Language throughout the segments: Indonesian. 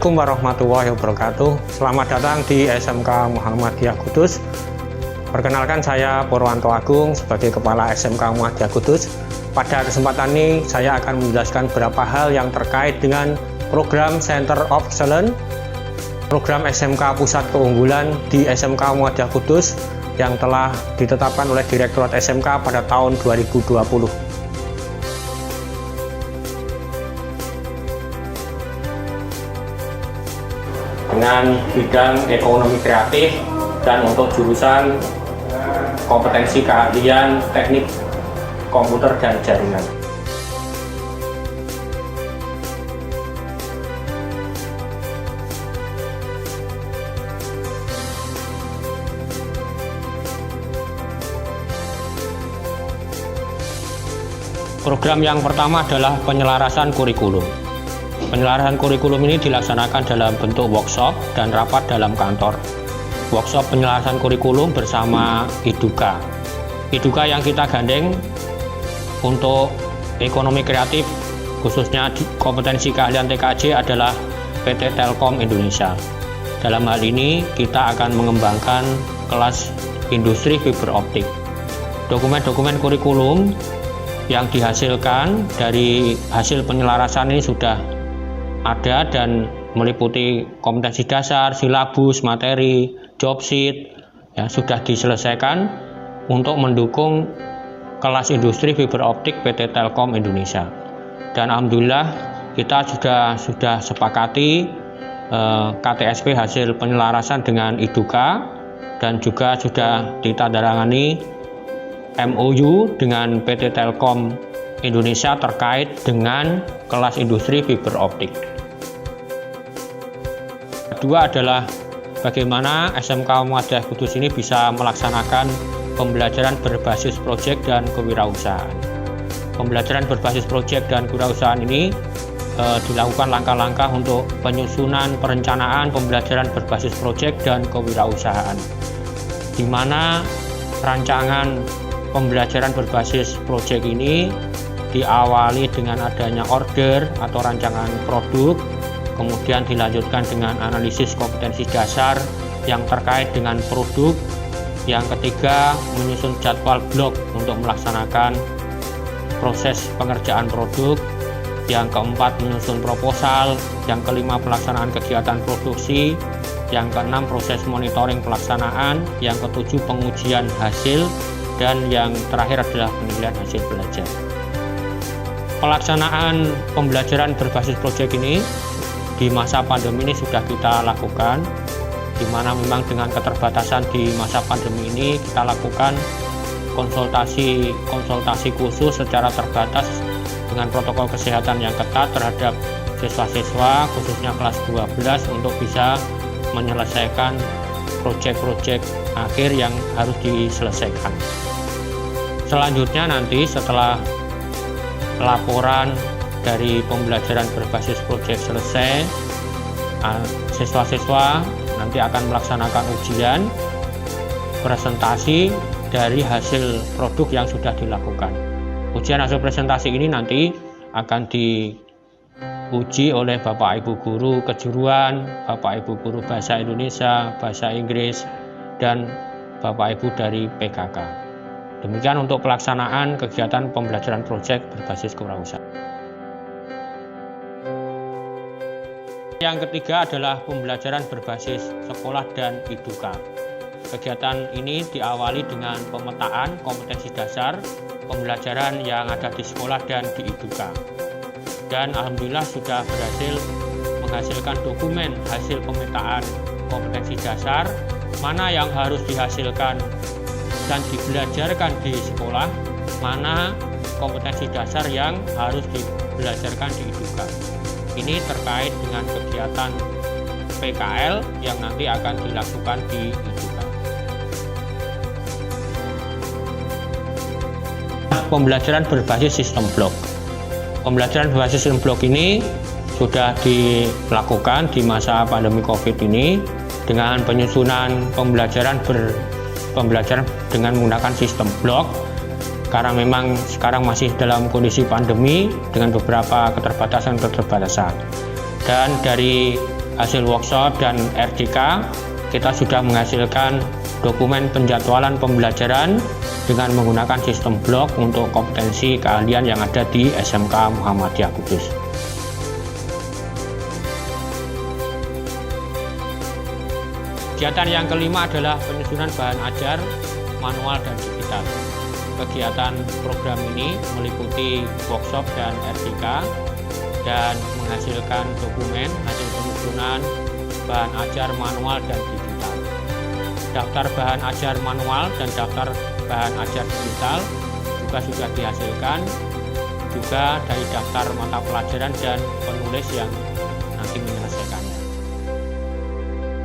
Assalamualaikum warahmatullahi wabarakatuh. Selamat datang di SMK Muhammadiyah Kudus. Perkenalkan, saya Purwanto Agung sebagai Kepala SMK Muhammadiyah Kudus. Pada kesempatan ini saya akan menjelaskan beberapa hal yang terkait dengan program Center of Excellence, program SMK Pusat Keunggulan di SMK Muhammadiyah Kudus yang telah ditetapkan oleh Direktorat SMK pada tahun 2020. Dengan bidang ekonomi kreatif dan untuk jurusan kompetensi keahlian teknik komputer dan jaringan. Program yang pertama adalah penyelarasan kurikulum. Penyelarasan kurikulum ini dilaksanakan dalam bentuk workshop dan rapat dalam kantor. Workshop penyelarasan kurikulum bersama IDUKA. IDUKA yang kita gandeng untuk ekonomi kreatif, khususnya di kompetensi keahlian TKJ, adalah PT Telkom Indonesia. Dalam hal ini kita akan mengembangkan kelas industri fiber optik. Dokumen-dokumen kurikulum yang dihasilkan dari hasil penyelarasan ini sudah ada dan meliputi kompetensi dasar, silabus, materi, job sheet, ya, sudah diselesaikan untuk mendukung kelas industri fiber optik PT Telkom Indonesia. Dan alhamdulillah kita sudah sepakati KTSP hasil penyelarasan dengan IDUKA dan juga sudah ditandatangani MOU dengan PT Telkom Indonesia terkait dengan kelas industri fiber optik. Kedua adalah bagaimana SMK Muhammadiyah Kudus ini bisa melaksanakan pembelajaran berbasis proyek dan kewirausahaan. Pembelajaran berbasis proyek dan kewirausahaan ini dilakukan langkah-langkah untuk penyusunan perencanaan pembelajaran berbasis proyek dan kewirausahaan, di mana rancangan pembelajaran berbasis proyek ini diawali dengan adanya order atau rancangan produk, kemudian dilanjutkan dengan analisis kompetensi dasar yang terkait dengan produk. Yang ketiga, menyusun jadwal blok untuk melaksanakan proses pengerjaan produk. Yang keempat, menyusun proposal. Yang kelima, pelaksanaan kegiatan produksi. Yang keenam, proses monitoring pelaksanaan. Yang ketujuh, pengujian hasil. Dan yang terakhir adalah penilaian hasil belajar. Pelaksanaan pembelajaran berbasis proyek ini di masa pandemi ini sudah kita lakukan, di mana memang dengan keterbatasan di masa pandemi ini kita lakukan konsultasi khusus secara terbatas dengan protokol kesehatan yang ketat terhadap siswa-siswa khususnya kelas 12 untuk bisa menyelesaikan proyek-proyek akhir yang harus diselesaikan. Selanjutnya nanti setelah laporan dari pembelajaran berbasis proyek selesai, siswa-siswa nanti akan melaksanakan ujian presentasi dari hasil produk yang sudah dilakukan. Ujian hasil presentasi ini nanti akan diuji oleh Bapak Ibu Guru Kejuruan, Bapak Ibu Guru Bahasa Indonesia, Bahasa Inggris, dan Bapak Ibu dari PKK. Demikian untuk pelaksanaan kegiatan pembelajaran proyek berbasis kewirausahaan. Yang ketiga adalah pembelajaran berbasis sekolah dan IDUKA. Kegiatan ini diawali dengan pemetaan kompetensi dasar pembelajaran yang ada di sekolah dan di IDUKA. Dan alhamdulillah sudah berhasil menghasilkan dokumen hasil pemetaan kompetensi dasar, mana yang harus dihasilkan dan dibelajarkan di sekolah, mana kompetensi dasar yang harus dibelajarkan di IDUKA. Ini terkait dengan kegiatan PKL yang nanti akan dilakukan di IDUKA. Pembelajaran berbasis sistem blok. Pembelajaran berbasis sistem blok ini sudah dilakukan di masa pandemi COVID ini dengan penyusunan pembelajaran dengan menggunakan sistem blok karena memang sekarang masih dalam kondisi pandemi dengan beberapa keterbatasan. Dan dari hasil workshop dan RDK, kita sudah menghasilkan dokumen penjadwalan pembelajaran dengan menggunakan sistem blok untuk kompetensi keahlian yang ada di SMK Muhammadiyah Kudus. Kegiatan yang kelima adalah penyusunan bahan ajar, manual, dan digital. Kegiatan program ini meliputi workshop dan RDK dan menghasilkan dokumen hasil penyusunan bahan ajar manual dan digital. Daftar bahan ajar manual dan daftar bahan ajar digital juga sudah dihasilkan, juga dari daftar mata pelajaran dan penulis yang nanti menyelesaikannya.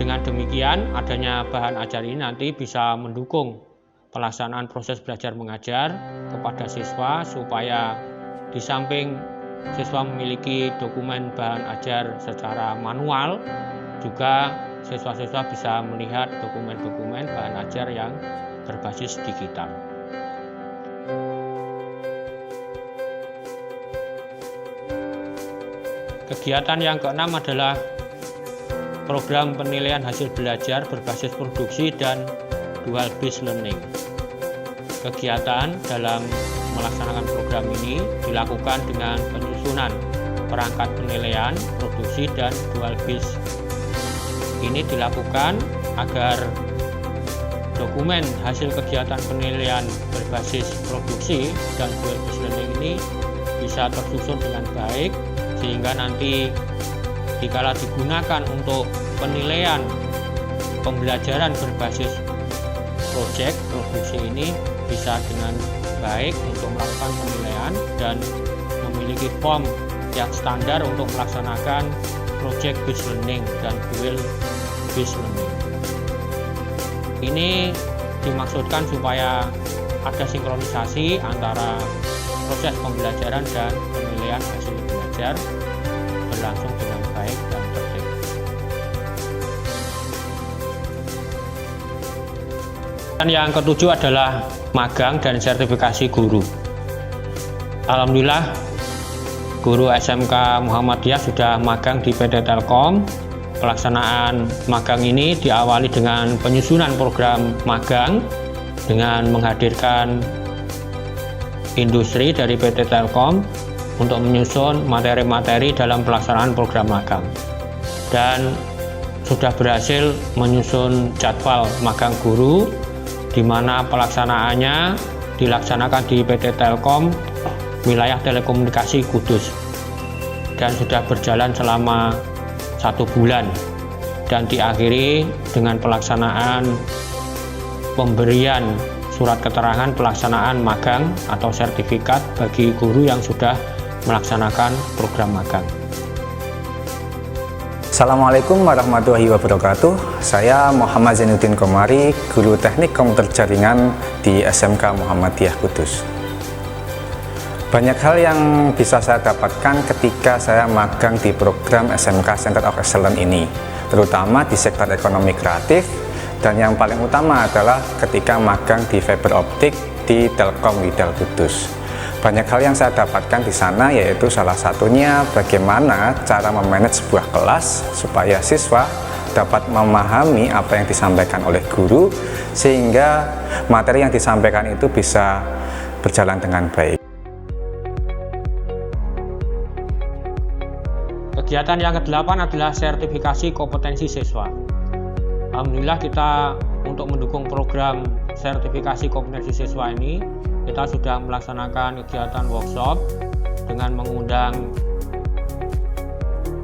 Dengan demikian, adanya bahan ajar ini nanti bisa mendukung pelaksanaan proses belajar mengajar kepada siswa, supaya di samping siswa memiliki dokumen bahan ajar secara manual, juga siswa-siswa bisa melihat dokumen-dokumen bahan ajar yang berbasis digital. Kegiatan yang keenam adalah program penilaian hasil belajar berbasis produksi dan dual based learning. Kegiatan dalam melaksanakan program ini dilakukan dengan penyusunan perangkat penilaian, produksi, dan dual based. Ini dilakukan agar dokumen hasil kegiatan penilaian berbasis produksi dan dual based learning ini bisa tersusun dengan baik, sehingga nanti dikala digunakan untuk penilaian pembelajaran berbasis proyek produksi ini bisa dengan baik untuk melakukan penilaian dan memiliki form yang standar untuk melaksanakan project based learning dan dual based learning. Ini dimaksudkan supaya ada sinkronisasi antara proses pembelajaran dan penilaian hasil belajar berlangsung dengan baik dan tertib. Dan yang ketujuh adalah magang dan sertifikasi guru. Alhamdulillah, guru SMK Muhammadiyah sudah magang di PT Telkom. Pelaksanaan magang ini diawali dengan penyusunan program magang dengan menghadirkan industri dari PT Telkom untuk menyusun materi-materi dalam pelaksanaan program magang, dan sudah berhasil menyusun jadwal magang guru, di mana pelaksanaannya dilaksanakan di PT Telkom wilayah telekomunikasi Kudus, dan sudah berjalan selama 1 bulan, dan diakhiri dengan pelaksanaan pemberian surat keterangan pelaksanaan magang atau sertifikat bagi guru yang sudah melaksanakan program magang. Assalamualaikum warahmatullahi wabarakatuh. Saya Muhammad Zainuddin Komari, guru teknik komputer jaringan di SMK Muhammadiyah Kudus. Banyak hal yang bisa saya dapatkan ketika saya magang di program SMK Center of Excellence ini, terutama di sektor ekonomi kreatif, dan yang paling utama adalah ketika magang di fiber optik di Telkom Widal Kudus. Banyak hal yang saya dapatkan di sana, yaitu salah satunya bagaimana cara memanage sebuah kelas supaya siswa dapat memahami apa yang disampaikan oleh guru, sehingga materi yang disampaikan itu bisa berjalan dengan baik. Kegiatan yang ke-8 adalah sertifikasi kompetensi siswa. Alhamdulillah, kita untuk mendukung program sertifikasi kompetensi siswa ini, kita sudah melaksanakan kegiatan workshop dengan mengundang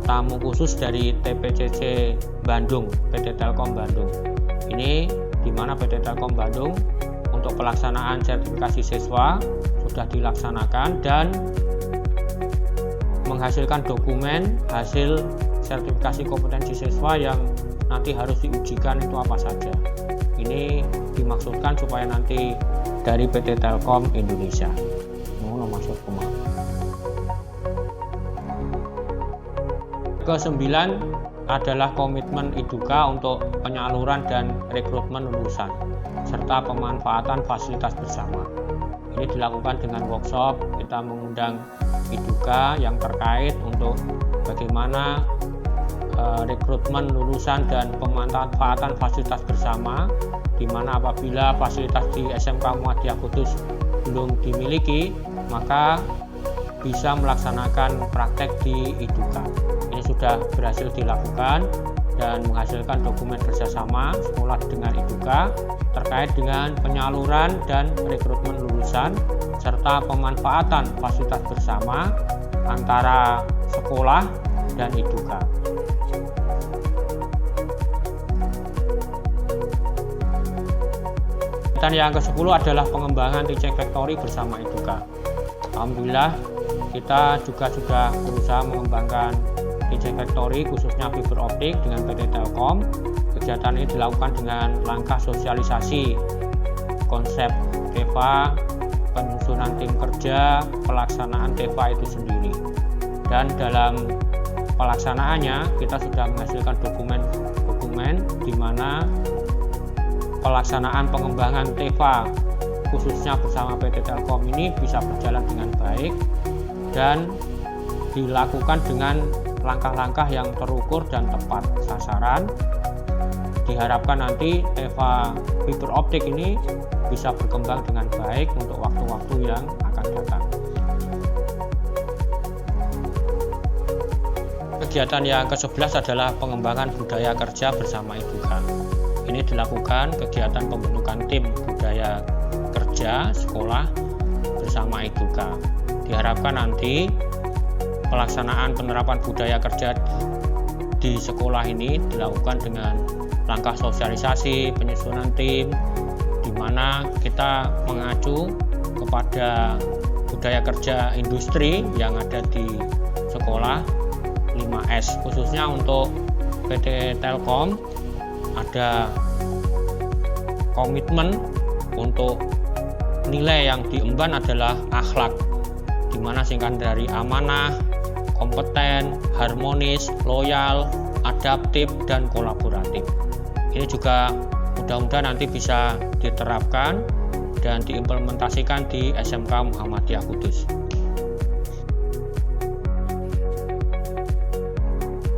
tamu khusus dari TPCC Bandung, PT Telkom Bandung. Ini di mana PT Telkom Bandung untuk pelaksanaan sertifikasi siswa sudah dilaksanakan dan menghasilkan dokumen hasil sertifikasi kompetensi siswa yang nanti harus diujikan itu apa saja. Ini dimaksudkan supaya nanti dari PT Telkom Indonesia. Maksud ke-9 adalah komitmen IDUKA untuk penyaluran dan rekrutmen lulusan serta pemanfaatan fasilitas bersama. Ini dilakukan dengan workshop. Kita mengundang IDUKA yang terkait untuk bagaimana rekrutmen lulusan dan pemanfaatan fasilitas bersama, di mana apabila fasilitas di SMK Muhammadiyah Kudus belum dimiliki, maka bisa melaksanakan praktek di Iduka. Ini sudah berhasil dilakukan dan menghasilkan dokumen kerjasama sekolah dengan Iduka terkait dengan penyaluran dan rekrutmen lulusan serta pemanfaatan fasilitas bersama antara sekolah dan Iduka. Dan yang ke-10 adalah pengembangan Teaching Factory bersama Iduka. Alhamdulillah kita juga sudah berusaha mengembangkan Teaching Factory khususnya fiber optik dengan PT Telkom. Kegiatan ini dilakukan dengan langkah sosialisasi konsep TEVA, penyusunan tim kerja, pelaksanaan TEVA itu sendiri. Dan dalam pelaksanaannya kita sudah menghasilkan dokumen di mana pelaksanaan pengembangan TEVA khususnya bersama PT Telkom ini bisa berjalan dengan baik dan dilakukan dengan langkah-langkah yang terukur dan tepat sasaran. Diharapkan nanti TEVA fiber optik ini bisa berkembang dengan baik untuk waktu-waktu yang akan datang. Kegiatan yang ke-11 adalah pengembangan budaya kerja bersama Iduka. Ini dilakukan kegiatan pembentukan tim budaya kerja sekolah bersama Iduka. Diharapkan nanti pelaksanaan penerapan budaya kerja di sekolah ini dilakukan dengan langkah sosialisasi, penyusunan tim, di mana kita mengacu kepada budaya kerja industri yang ada di sekolah 5S. Khususnya untuk PT Telkom ada komitmen untuk nilai yang diemban adalah akhlak, di mana singkatan dari amanah, kompeten, harmonis, loyal, adaptif, dan kolaboratif. Ini juga mudah-mudahan nanti bisa diterapkan dan diimplementasikan di SMK Muhammadiyah Kudus.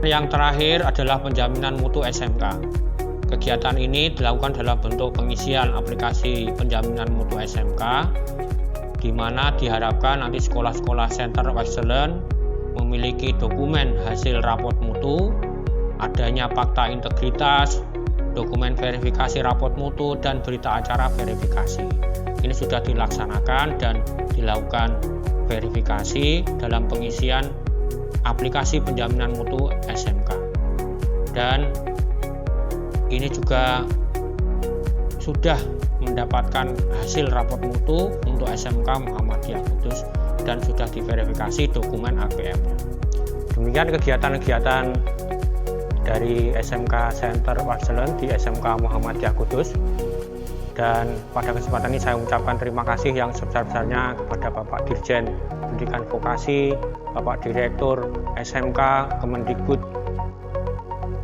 Yang terakhir adalah penjaminan mutu SMK. Kegiatan ini dilakukan dalam bentuk pengisian aplikasi penjaminan mutu SMK, di mana diharapkan nanti sekolah-sekolah Center of Excellence memiliki dokumen hasil rapot mutu, adanya fakta integritas, dokumen verifikasi rapot mutu, dan berita acara verifikasi. Ini sudah dilaksanakan dan dilakukan verifikasi dalam pengisian aplikasi penjaminan mutu SMK. Dan ini juga sudah mendapatkan hasil rapot mutu untuk SMK Muhammadiyah Kudus dan sudah diverifikasi dokumen APM-nya. Demikian kegiatan-kegiatan dari SMK Center of Excellence di SMK Muhammadiyah Kudus. Dan pada kesempatan ini saya ucapkan terima kasih yang sebesar-besarnya kepada Bapak Dirjen Pendidikan Vokasi, Bapak Direktur SMK Kemendikbud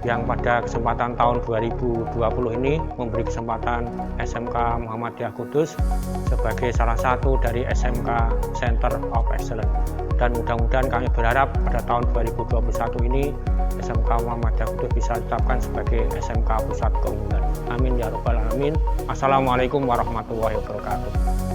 yang pada kesempatan tahun 2020 ini memberi kesempatan SMK Muhammadiyah Kudus sebagai salah satu dari SMK Center of Excellence. Dan mudah-mudahan kami berharap pada tahun 2021 ini SMK Muhammadiyah Kudus bisa ditetapkan sebagai SMK Pusat Keunggulan. Amin ya rabbal alamin. Assalamualaikum warahmatullahi wabarakatuh.